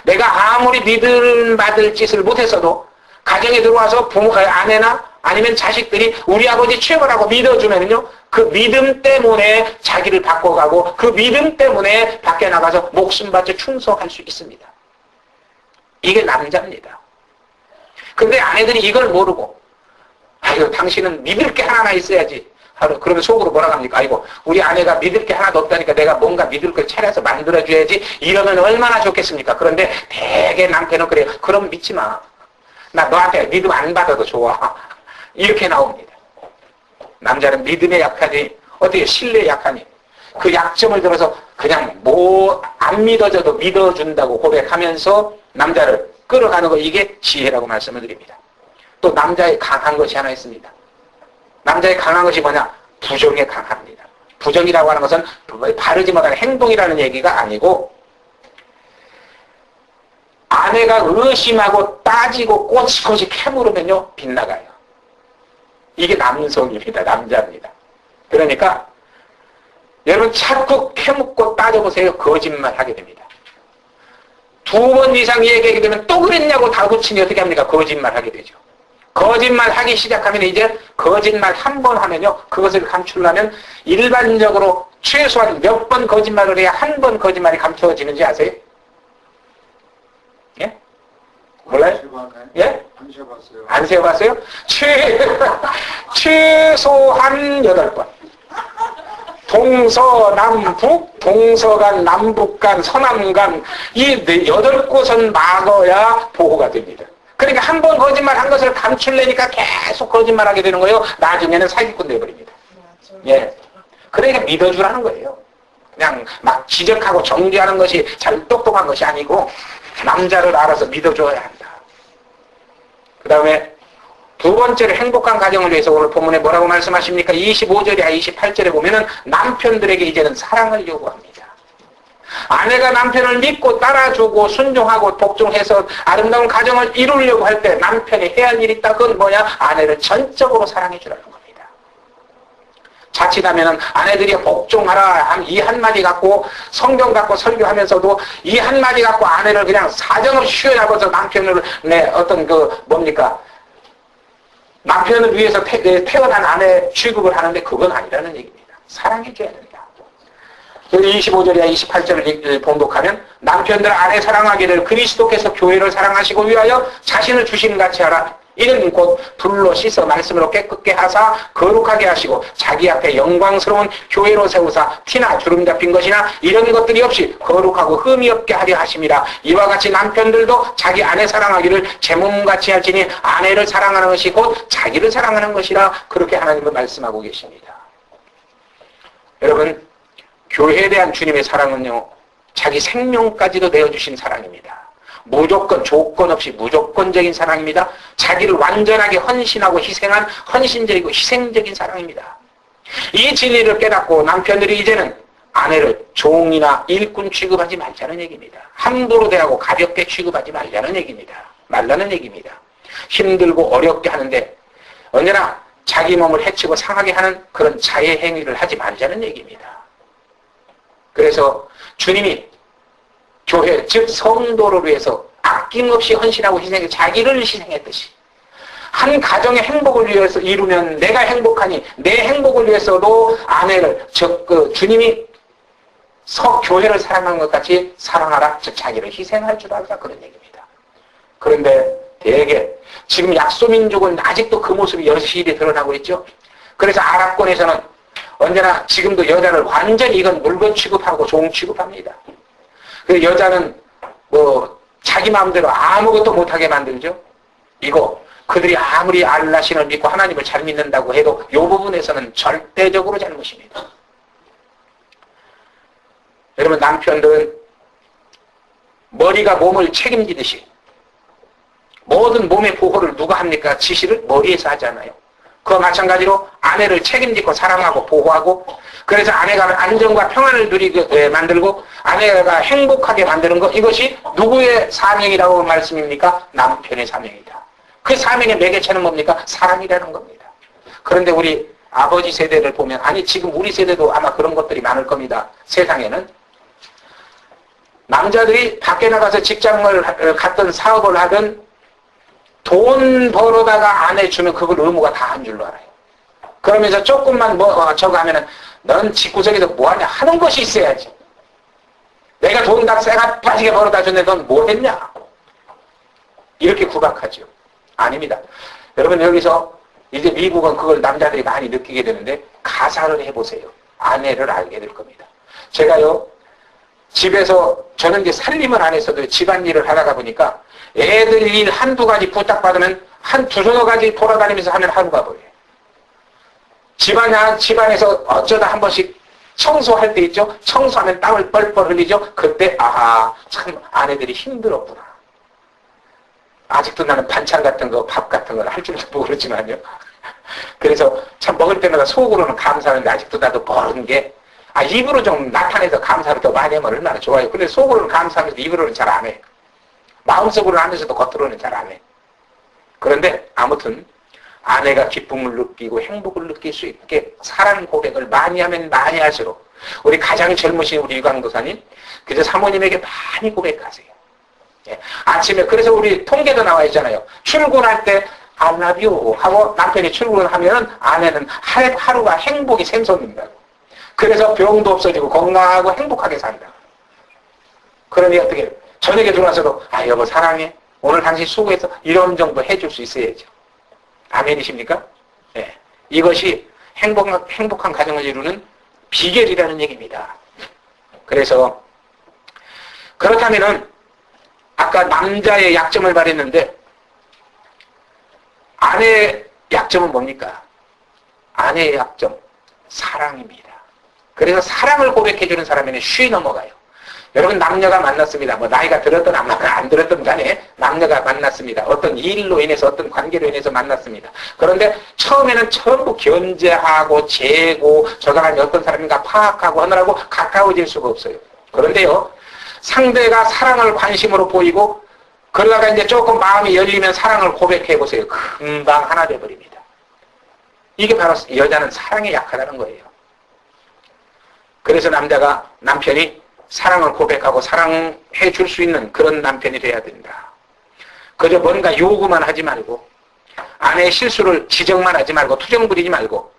내가 아무리 믿음받을 짓을 못했어도 가정에 들어와서 아내나 아니면 자식들이 우리 아버지 최고라고 믿어주면요, 그 믿음 때문에 자기를 바꿔가고 그 믿음 때문에 밖에 나가서 목숨 바쳐 충성할 수 있습니다. 이게 남자입니다. 근데 아내들이 이걸 모르고 아유 당신은 믿을 게 하나 있어야지. 그러면 속으로 뭐라고 합니까? 아이고 우리 아내가 믿을 게 하나도 없다니까 내가 뭔가 믿을 걸 차려서 만들어줘야지. 이러면 얼마나 좋겠습니까? 그런데 대개 남편은 그래요. 그럼 믿지 마. 나 너한테 믿음 안 받아도 좋아. 이렇게 나옵니다. 남자는 믿음에 약하니 어떻게 신뢰에 약하니 그 약점을 들어서 그냥 안 믿어져도 믿어준다고 고백하면서 남자를 끌어가는 거, 이게 지혜라고 말씀을 드립니다. 또 남자의 강한 것이 하나 있습니다. 남자의 강한 것이 뭐냐? 부정에 강합니다. 부정이라고 하는 것은 바르지 못한 행동이라는 얘기가 아니고 아내가 의심하고 따지고 꼬치꼬치 캐물으면요 빗나가요. 이게 남성입니다. 남자입니다. 그러니까 여러분 자꾸 캐묻고 따져보세요. 거짓말 하게 됩니다. 2번 이상 얘기하게 되면 또 그랬냐고 다구치니 어떻게 합니까? 거짓말 하게 되죠. 거짓말 하기 시작하면 이제 거짓말 한 번 하면요, 그것을 감추려면 일반적으로 최소한 몇 번 거짓말을 해야 한 번 거짓말이 감춰지는지 아세요? 예? 몰라요? 예? 안 세어봤어요. 안 세어봤어요? 최소한 8번. 동서남북, 동서간, 남북간, 서남간, 이 8곳은 막아야 보호가 됩니다. 그러니까 한 번 거짓말 한 것을 감추려니까 계속 거짓말하게 되는 거예요. 나중에는 사기꾼 되어버립니다. 예. 그러니까 믿어주라는 거예요. 그냥 막 지적하고 정죄하는 것이 잘 똑똑한 것이 아니고 남자를 알아서 믿어줘야 한다. 그 다음에 두 번째로 행복한 가정을 위해서 오늘 본문에 뭐라고 말씀하십니까? 25절이야 28절에 보면은 남편들에게 이제는 사랑을 요구합니다. 아내가 남편을 믿고 따라주고 순종하고 복종해서 아름다운 가정을 이루려고 할 때 남편이 해야 할 일이 있다. 그건 뭐냐? 아내를 전적으로 사랑해 주라는 겁니다. 자칫하면은 아내들이 복종하라 이 한마디 갖고 성경 갖고 설교하면서도 이 한마디 갖고 아내를 그냥 사정없이 휘어잡아서 남편을 어떤 뭡니까? 남편을 위해서 태어난 아내 취급을 하는데 그건 아니라는 얘기입니다. 사랑해줘야 된다. 25절이나 28절을 봉독하면 남편들 아내 사랑하기를 그리스도께서 교회를 사랑하시고 위하여 자신을 주시는 같이 하라. 이는 곧 불로 씻어 말씀으로 깨끗게 하사 거룩하게 하시고 자기 앞에 영광스러운 교회로 세우사 티나 주름 잡힌 것이나 이런 것들이 없이 거룩하고 흠이 없게 하려 하심이라. 이와 같이 남편들도 자기 아내 사랑하기를 제 몸같이 할지니 아내를 사랑하는 것이 곧 자기를 사랑하는 것이라. 그렇게 하나님은 말씀하고 계십니다. 여러분, 교회에 대한 주님의 사랑은요, 자기 생명까지도 내어주신 사랑입니다. 무조건 조건 없이 무조건적인 사랑입니다. 자기를 완전하게 헌신하고 희생한 헌신적이고 희생적인 사랑입니다. 이 진리를 깨닫고 남편들이 이제는 아내를 종이나 일꾼 취급하지 말자는 얘기입니다. 함부로 대하고 가볍게 취급하지 말자는 얘기입니다. 말라는 얘기입니다. 힘들고 어렵게 하는데 언제나 자기 몸을 해치고 상하게 하는 그런 자해 행위를 하지 말자는 얘기입니다. 그래서 주님이 교회, 즉 성도를 위해서 아낌없이 헌신하고 희생해 자기를 희생했듯이 한 가정의 행복을 위해서 이루면 내가 행복하니 내 행복을 위해서도 아내를, 즉 주님이 교회를 사랑하는 것 같이 사랑하라, 즉 자기를 희생할 줄 알라, 그런 얘기입니다. 그런데 대개 지금 약소민족은 아직도 그 모습이 여실히 드러나고 있죠. 그래서 아랍권에서는 언제나 지금도 여자를 완전히 이건 물건 취급하고 종 취급합니다. 그 여자는 자기 마음대로 아무것도 못하게 만들죠. 이거 그들이 아무리 알라 신을 믿고 하나님을 잘 믿는다고 해도 이 부분에서는 절대적으로 잘못입니다. 여러분, 남편들은 머리가 몸을 책임지듯이 모든 몸의 보호를 누가 합니까? 지시를 머리에서 하잖아요. 그와 마찬가지로 아내를 책임지고 사랑하고 보호하고, 그래서 아내가 안정과 평안을 누리게 만들고 아내가 행복하게 만드는 것, 이것이 누구의 사명이라고 말씀입니까? 남편의 사명이다. 그 사명의 매개체는 뭡니까? 사랑이라는 겁니다. 그런데 우리 아버지 세대를 보면, 아니 지금 우리 세대도 아마 그런 것들이 많을 겁니다. 세상에는 남자들이 밖에 나가서 직장을 갔든 사업을 하든 돈 벌어다가 아내 주면 그걸 의무가 다 한 줄로 알아요. 그러면서 조금만 저거 하면은 넌 집구석에서 뭐하냐 하는 것이 있어야지. 내가 돈 다 쎄가 빠지게 벌어다 줬는데 넌 뭐 했냐? 이렇게 구박하죠. 아닙니다. 여러분, 여기서 이제 미국은 그걸 남자들이 많이 느끼게 되는데 가사를 해보세요. 아내를 알게 될 겁니다. 제가요, 집에서 저는 이제 살림을 안 했어도 집안일을 하다가 보니까 애들 일 한두 가지 부탁받으면 두서너 가지 돌아다니면서 하면 하루가 버려요. 집안에서 어쩌다 한 번씩 청소할 때 있죠? 청소하면 땀을 뻘뻘 흘리죠? 그때 아하, 참 아내들이 힘들었구나. 아직도 나는 반찬 같은 거, 밥 같은 걸 할 줄도 모르지만요. 그래서 참 먹을 때마다 속으로는 감사하는데 아직도 나도 모르는 게, 입으로 좀 나타내서 감사를 더 많이 하면 얼마나 좋아요. 근데 속으로는 감사하면서 입으로는 잘 안 해. 마음속으로 하면서도 겉으로는 잘 안 해. 그런데 아무튼 아내가 기쁨을 느끼고 행복을 느낄 수 있게 사랑 고백을 많이 하면 많이 할수록, 우리 가장 젊으신 우리 유광도사님, 그저 사모님에게 많이 고백하세요. 예. 아침에, 그래서 우리 통계도 나와 있잖아요. 출근할 때 I love you 하고 남편이 출근하면 아내는 하루가 행복이 샘솟는다고. 그래서 병도 없어지고 건강하고 행복하게 산다. 그러니 어떻게 저녁에 들어와서도 여보 사랑해, 오늘 당신 수고해서 이런 정도 해줄 수 있어야죠. 아멘이십니까? 네. 이것이 행복한 가정을 이루는 비결이라는 얘기입니다. 그래서 그렇다면은 아까 남자의 약점을 말했는데 아내의 약점은 뭡니까? 아내의 약점, 사랑입니다. 그래서 사랑을 고백해주는 사람에는 쉬이 넘어가요. 여러분, 남녀가 만났습니다. 나이가 들었든 안 들었든 간에 남녀가 만났습니다. 어떤 일로 인해서, 어떤 관계로 인해서 만났습니다. 그런데 처음에는 전부 견제하고 재고 저 사람이 어떤 사람인가 파악하고 하느라고 가까워질 수가 없어요. 그런데요, 상대가 사랑을 관심으로 보이고 그러다가 이제 조금 마음이 열리면 사랑을 고백해보세요. 금방 하나 돼버립니다. 이게 바로 여자는 사랑에 약하다는 거예요. 그래서 남편이 사랑을 고백하고 사랑해 줄 수 있는 그런 남편이 돼야 된다. 그저 뭔가 요구만 하지 말고 아내의 실수를 지적만 하지 말고 투정 부리지 말고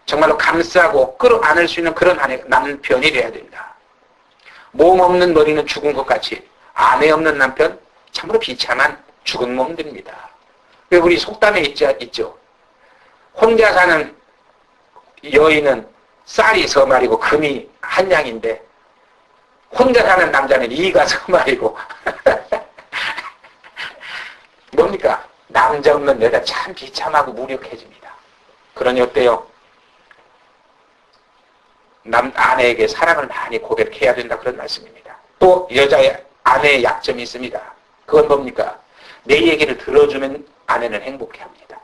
정말로 감싸고 끌어안을 수 있는 그런 남편이 돼야 된다. 몸 없는 머리는 죽은 것 같이 아내 없는 남편 참으로 비참한 죽은 몸들입니다. 우리 속담에 있죠. 혼자 사는 여인은 쌀이 서말이고 금이 한 양인데 혼자 사는 남자는 이가 서말이고 뭡니까? 남자 없는 여자 참 비참하고 무력해집니다. 그러니 어때요? 아내에게 사랑을 많이 고백해야 된다 그런 말씀입니다. 또 여자의 아내의 약점이 있습니다. 그건 뭡니까? 내 얘기를 들어주면 아내는 행복해합니다.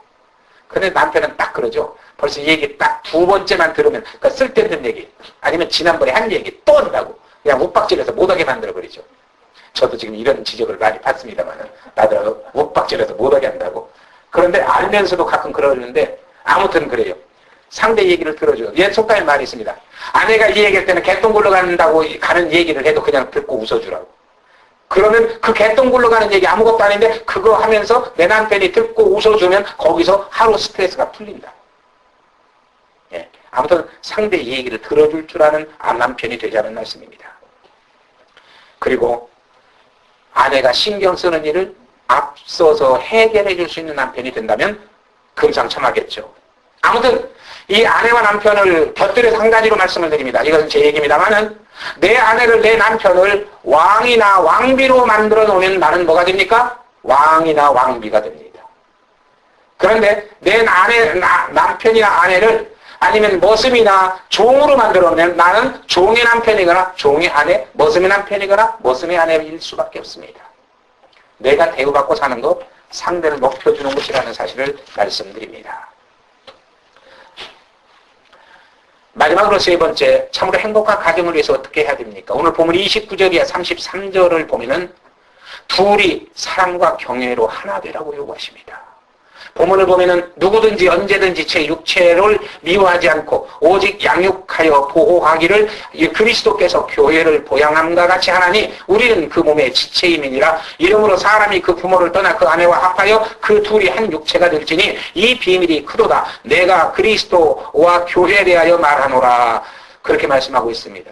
그런데 남편은 딱 그러죠. 벌써 얘기 딱 두 번째만 들으면 그러니까 쓸데없는 얘기 아니면 지난번에 한 얘기 또 한다고 그냥 욱박질해서 못하게 만들어버리죠. 저도 지금 이런 지적을 많이 받습니다만 나도 욱박질해서 못하게 한다고. 그런데 알면서도 가끔 그러는데 아무튼 그래요. 상대 얘기를 들어줘요. 옛 속담에 말이 있습니다. 아내가 이 얘기할 때는 개똥 굴러간다고 가는 얘기를 해도 그냥 듣고 웃어주라고. 그러면 그 개똥 굴러가는 얘기 아무것도 아닌데 그거 하면서 내 남편이 듣고 웃어주면 거기서 하루 스트레스가 풀린다. 예. 아무튼 상대 얘기를 들어줄 줄 아는 남편이 되자는 말씀입니다. 그리고 아내가 신경 쓰는 일을 앞서서 해결해 줄 수 있는 남편이 된다면 금상첨화겠죠. 아무튼 이 아내와 남편을 곁들여서 한 가지로 말씀을 드립니다. 이것은 제 얘기입니다만은 내 아내를 내 남편을 왕이나 왕비로 만들어 놓으면 나는 뭐가 됩니까? 왕이나 왕비가 됩니다. 그런데 내 남편이나 아내를 아니면 머슴이나 종으로 만들어 놓으면 나는 종의 남편이거나 종의 아내, 머슴의 남편이거나 머슴의 아내일 수밖에 없습니다. 내가 대우받고 사는 것, 상대를 높여주는 것이라는 사실을 말씀드립니다. 마지막으로 세 번째, 참으로 행복한 가정을 위해서 어떻게 해야 됩니까? 오늘 보면 29절이야 33절을 보면은 둘이 사랑과 경외로 하나 되라고 요구하십니다. 본문을 보면은 누구든지 언제든지 제 육체를 미워하지 않고 오직 양육하여 보호하기를 그리스도께서 교회를 보양함과 같이 하나니 우리는 그 몸의 지체임이니라. 이러므로 사람이 그 부모를 떠나 그 아내와 합하여 그 둘이 한 육체가 될지니 이 비밀이 크도다. 내가 그리스도와 교회에 대하여 말하노라. 그렇게 말씀하고 있습니다.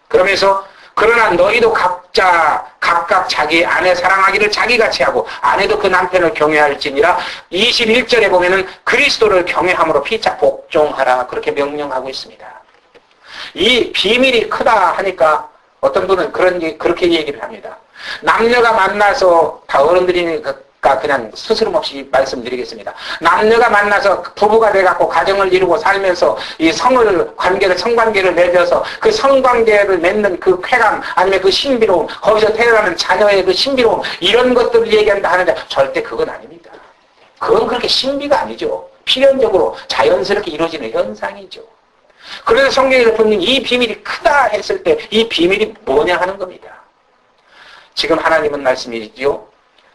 그러면서 그러나 너희도 각각 자기 아내 사랑하기를 자기같이 하고 아내도 그 남편을 경외할지니라. 21절에 보면은 그리스도를 경외함으로 피차 복종하라 그렇게 명령하고 있습니다. 이 비밀이 크다 하니까 어떤 분은 그렇게 얘기를 합니다. 남녀가 만나서 다 어른들이니까 그냥 스스럼 없이 말씀드리겠습니다. 남녀가 만나서 부부가 돼갖고 가정을 이루고 살면서 이 성관계를 맺어서 그 성관계를 맺는 그 쾌감 아니면 그 신비로움, 거기서 태어나는 자녀의 그 신비로움 이런 것들을 얘기한다 하는데 절대 그건 아닙니다. 그건 그렇게 신비가 아니죠. 필연적으로 자연스럽게 이루어지는 현상이죠. 그래서 성경에서 분명히 이 비밀이 크다 했을 때 이 비밀이 뭐냐 하는 겁니다. 지금 하나님은 말씀이지요.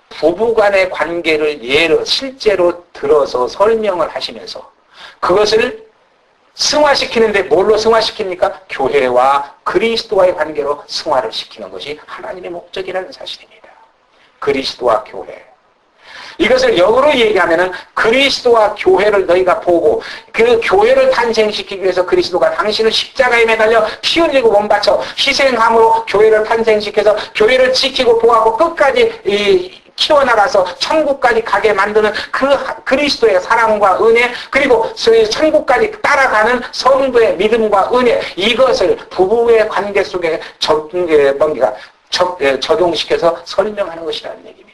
부부간의 관계를 실제로 들어서 설명을 하시면서 그것을 승화시키는데 뭘로 승화시킵니까? 교회와 그리스도와의 관계로 승화를 시키는 것이 하나님의 목적이라는 사실입니다. 그리스도와 교회. 이것을 역으로 얘기하면은 그리스도와 교회를 너희가 보고 그 교회를 탄생시키기 위해서 그리스도가 당신을 십자가에 매달려 피 흘리고 몸 바쳐 희생함으로 교회를 탄생시켜서 교회를 지키고 보호하고 끝까지 키워나가서 천국까지 가게 만드는 그 그리스도의 사랑과 은혜 그리고 천국까지 따라가는 성도의 믿음과 은혜 이것을 부부의 관계 속에 적용시켜서 설명하는 것이라는 얘기입니다.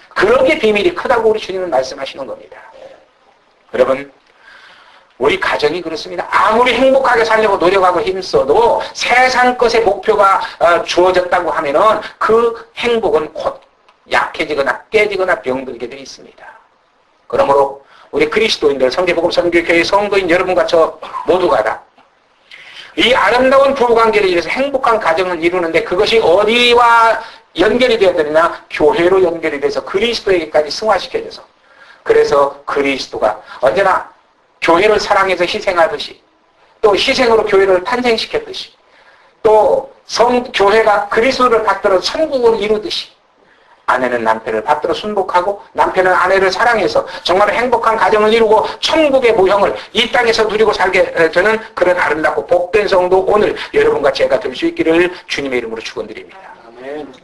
그러게 비밀이 크다고 우리 주님은 말씀하시는 겁니다. 여러분 우리 가정이 그렇습니다. 아무리 행복하게 살려고 노력하고 힘써도 세상 것의 목표가 주어졌다고 하면은 그 행복은 곧 약해지거나 깨지거나 병들게 되어 있습니다. 그러므로 우리 그리스도인들 성대복음 선교교회 성도인 여러분과 저 모두가 다 이 아름다운 부부관계를 위해서 행복한 가정을 이루는데 그것이 어디와 연결이 되어야 되느냐? 교회로 연결이 돼서 그리스도에게까지 승화시켜져서 그래서 그리스도가 언제나 교회를 사랑해서 희생하듯이 또 또 희생으로 교회를 탄생시켰듯이 또 교회가 그리스도를 받들어 천국을 이루듯이 아내는 남편을 받들어 순복하고 남편은 아내를 사랑해서 정말 행복한 가정을 이루고 천국의 모형을 이 땅에서 누리고 살게 되는 그런 아름답고 복된 성도 오늘 여러분과 제가 될 수 있기를 주님의 이름으로 축원드립니다.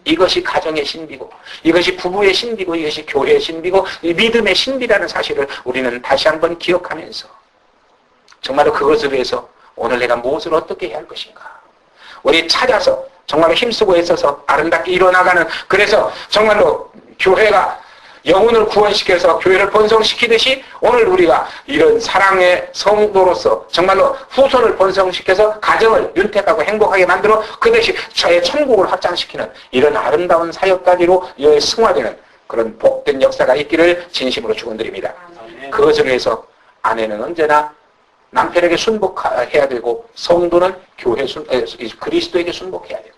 이것이 가정의 신비고 이것이 부부의 신비고 이것이 교회의 신비고 이 믿음의 신비라는 사실을 우리는 다시 한번 기억하면서 정말로 그것을 위해서 오늘 내가 무엇을 어떻게 해야 할 것인가 우리 찾아서 정말로 힘쓰고 애써서 아름답게 이뤄나가는 그래서 정말로 교회가 영혼을 구원시켜서 교회를 번성시키듯이 오늘 우리가 이런 사랑의 성도로서 정말로 후손을 번성시켜서 가정을 윤택하고 행복하게 만들어 그것이 저의 천국을 확장시키는 이런 아름다운 사역까지로 승화되는 그런 복된 역사가 있기를 진심으로 축원드립니다. 그것을 위해서 아내는 언제나 남편에게 순복해야 되고 성도는 그리스도에게 순복해야 되고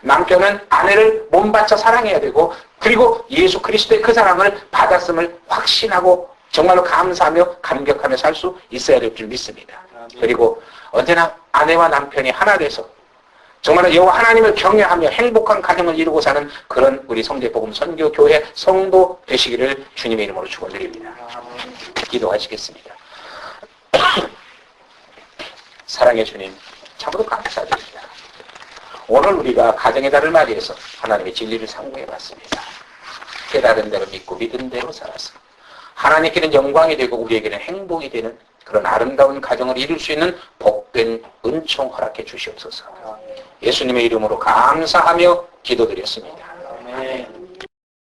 남편은 아내를 몸바쳐 사랑해야 되고 그리고 예수 그리스도의 그 사랑을 받았음을 확신하고 정말로 감사하며 감격하며 살 수 있어야 될 줄 믿습니다. 그리고 언제나 아내와 남편이 하나 돼서 정말로 여호와 하나님을 경외하며 행복한 가정을 이루고 사는 그런 우리 성대복음 선교교회 성도 되시기를 주님의 이름으로 축원드립니다. 기도하시겠습니다. 사랑의 주님 참으로 감사드립니다. 오늘 우리가 가정의 달을 맞이해서 하나님의 진리를 상고해봤습니다. 깨달은 대로 믿고 믿은 대로 살아서 하나님께는 영광이 되고 우리에게는 행복이 되는 그런 아름다운 가정을 이룰 수 있는 복된 은총 허락해 주시옵소서. 예수님의 이름으로 감사하며 기도드렸습니다. 아멘.